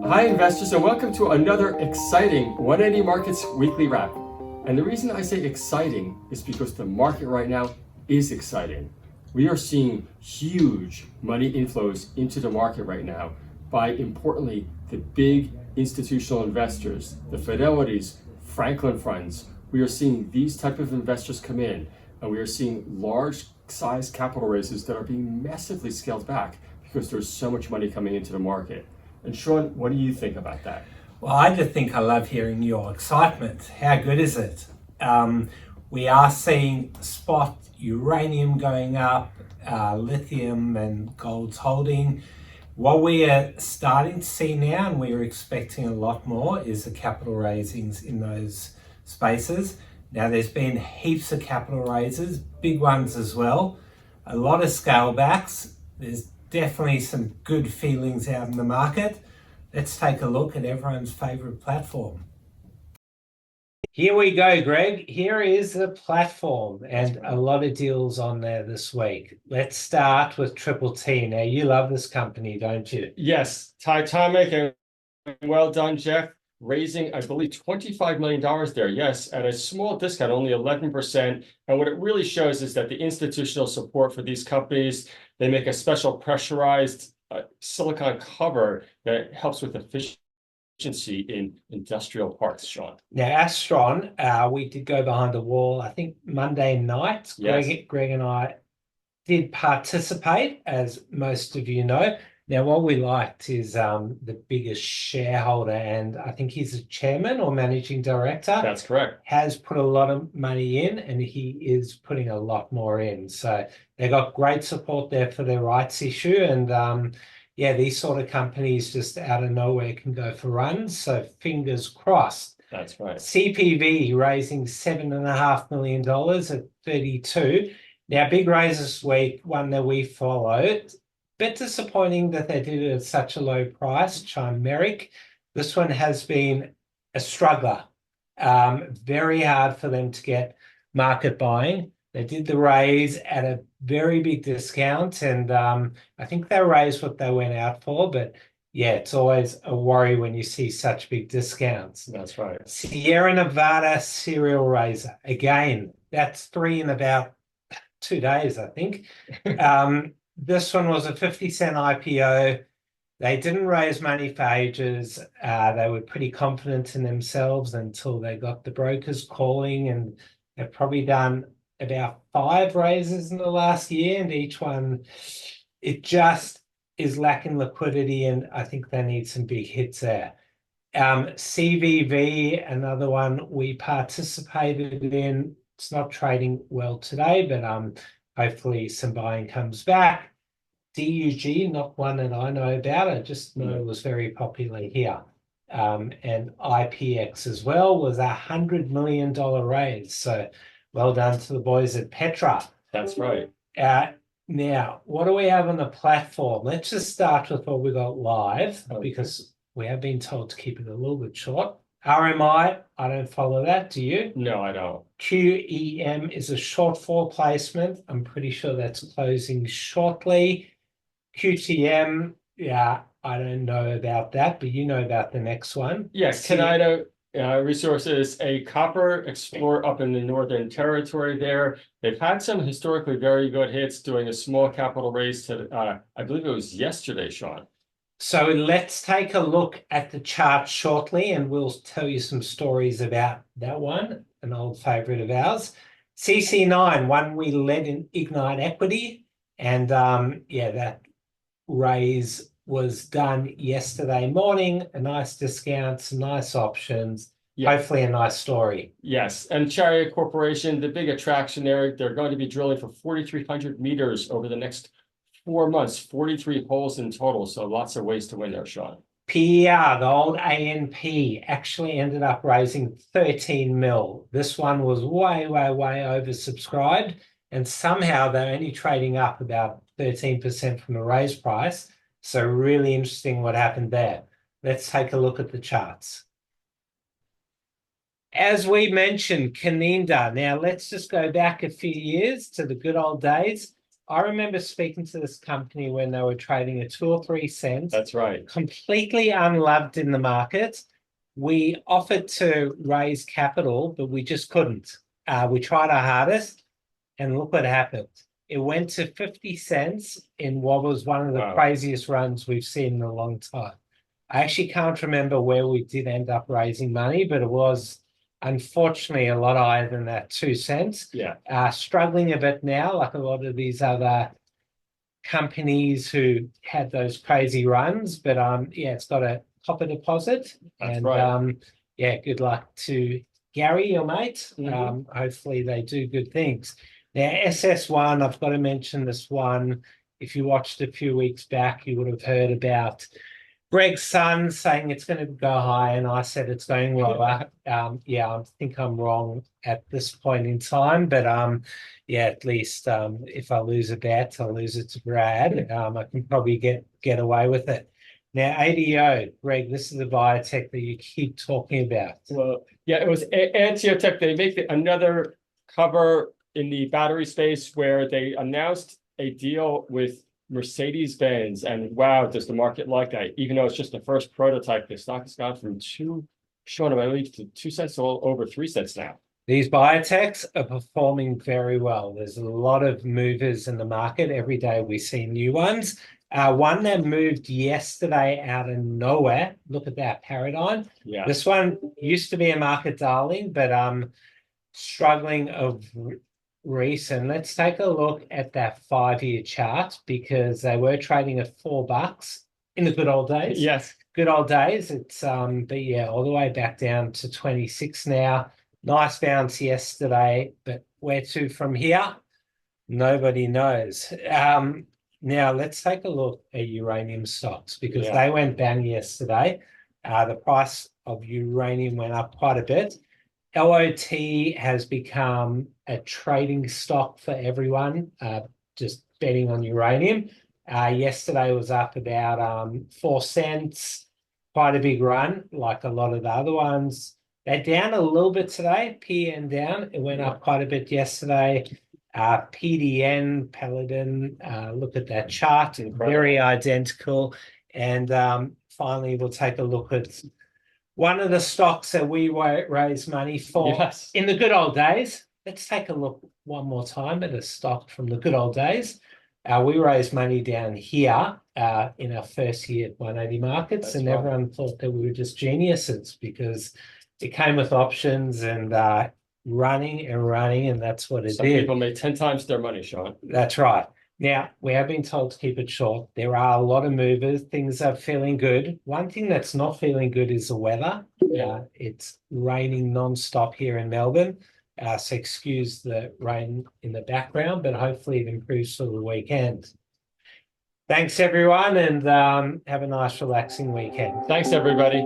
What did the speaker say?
Hi investors, and welcome to another exciting 180 Markets weekly wrap. And the reason I say exciting is because the market right now is exciting. We are seeing huge money inflows into the market right now by, importantly, the big institutional investors, the Fidelities, Franklin funds. We are seeing these type of investors come in, and we are seeing large size capital raises that are being massively scaled back because there's so much money coming into the market. And Sean, what do you think about that? Well, I just think I love hearing your excitement. How good is it? We are seeing spot uranium going up, lithium and gold's holding. What we are starting to see now, and we are expecting a lot more, is the capital raisings in those spaces. Now, there's been heaps of capital raises, big ones as well, a lot of scale backs. There's definitely some good feelings out in the market. Let's take a look at everyone's favorite platform. Here we go, Greg. Here is the platform and a lot of deals on there this week. Let's start with Triple T. Now, you love this company, don't you? Yes, Titanic, and well done, Jeff. Raising, I believe, $25 million there. Yes, at a small discount, only 11%. And what it really shows is that the institutional support for these companies, they make a special pressurized silicon cover that helps with efficiency in industrial parks, Sean. Now, Astron, we did go behind the wall, I think Monday night. Yes. Greg and I did participate, as most of you know. Now, what we liked is the biggest shareholder, and I think he's a chairman or managing director. That's correct. Has put a lot of money in, and he is putting a lot more in. So they got great support there for their rights issue. And yeah, these sort of companies just out of nowhere can go for runs. So fingers crossed. That's right. CPV raising $7.5 million at 32. Now, big raise this week, one that we followed. Bit disappointing that they did it at such a low price, Chimeric. This one has been a struggler. Very hard for them to get market buying. They did the raise at a very big discount, and I think they raised what they went out for, but yeah, it's always a worry when you see such big discounts. That's right. Sierra Nevada serial raiser. Again, that's 3 in about 2 days, I think. This one was a 50-cent IPO. They didn't raise money for ages. They were pretty confident in themselves until they got the brokers calling, and they've probably done about 5 raises in the last year, and each one, it just is lacking liquidity, and I think they need some big hits there. CVV, another one we participated in. It's not trading well today, but hopefully some buying comes back. DUG, not one that I know about. I just know it was very popular here. And IPX as well was $100 million raise. So well done to the boys at Petra. That's right. Now, what do we have on the platform? Let's just start with what we got live, because we have been told to keep it a little bit short. RMI, I don't follow that. Do you? No, I don't. QEM is a shortfall placement. I'm pretty sure that's closing shortly. QTM, yeah, I don't know about that, but you know about the next one. Yes, Canada Resources, a copper explorer up in the Northern Territory there. They've had some historically very good hits, doing a small capital raise to, I believe it was yesterday, Sean. So let's take a look at the chart shortly, and we'll tell you some stories about that one, an old favorite of ours. CC9, one we led in Ignite Equity, and yeah, that raise was done yesterday morning. A nice discount, some nice options. Yeah. Hopefully a nice story. Yes, and Chariot Corporation, the big attraction there, they're going to be drilling for 4,300 meters over the next 4 months, 43 holes in total, so lots of ways to win there, Sean. PER, the old ANP, actually ended up raising 13 mil. This one was way oversubscribed, and somehow they're only trading up about 13% from the raise price. So really interesting what happened there. Let's take a look at the charts. As we mentioned, Kaninda. Now let's just go back a few years to the good old days. I remember speaking to this company when they were trading at 2 or 3 cents. That's right. Completely unloved in the market. We offered to raise capital, but we just couldn't. We tried our hardest, and look what happened. It went to 50 cents in what was one of the craziest runs we've seen in a long time. I actually can't remember where we did end up raising money, but it was unfortunately a lot higher than that 2 cents. Yeah. Struggling a bit now, like a lot of these other companies who had those crazy runs, but yeah, it's got a copper deposit. That's right. Yeah, good luck to Gary, your mate. Hopefully they do good things. Now, SS1, I've got to mention this one. If you watched a few weeks back, you would have heard about Greg's son saying it's going to go high, and I said it's going lower. Yeah, I think I'm wrong at this point in time, but yeah, at least if I lose a bet, I'll lose it to Brad. I can probably get away with it. Now, ADO, Greg, this is the biotech that you keep talking about. Well, yeah, it was Antiotech. They make another cover in the battery space where they announced a deal with Mercedes-Benz, and wow, does the market like that? Even though it's just the first prototype, the stock has gone from Sean, I believe, to 2 cents to over 3 cents now. These biotechs are performing very well. There's a lot of movers in the market. Every day we see new ones. One that moved yesterday out of nowhere. Look at that Paradigm. Yeah. This one used to be a market darling, but struggling of recent. Let's take a look at that 5-year chart, because they were trading at $4 in the good old days. Yes. Good old days. It's but yeah, all the way back down to 26 now. Nice bounce yesterday, but where to from here? Nobody knows. Now let's take a look at uranium stocks, because they went bang yesterday. The price of uranium went up quite a bit. LOT has become a trading stock for everyone, just betting on uranium. Yesterday was up about 4 cents, quite a big run, like a lot of the other ones. They're down a little bit today, PN down. It went up quite a bit yesterday. PDN, Paladin, look at that chart, very identical. And finally, we'll take a look at one of the stocks that we raise money for in the good old days. Let's take a look one more time at a stock from the good old days. We raised money down here in our first year at 180 Markets. That's everyone thought that we were just geniuses, because it came with options and running, and that's what it did. Some people made 10 times their money, Sean. That's right. Now, we have been told to keep it short. There are a lot of movers. Things are feeling good. One thing that's not feeling good is the weather. It's raining non-stop here in Melbourne. So excuse the rain in the background, but hopefully it improves for the weekend. Thanks, everyone, and have a nice, relaxing weekend. Thanks, everybody.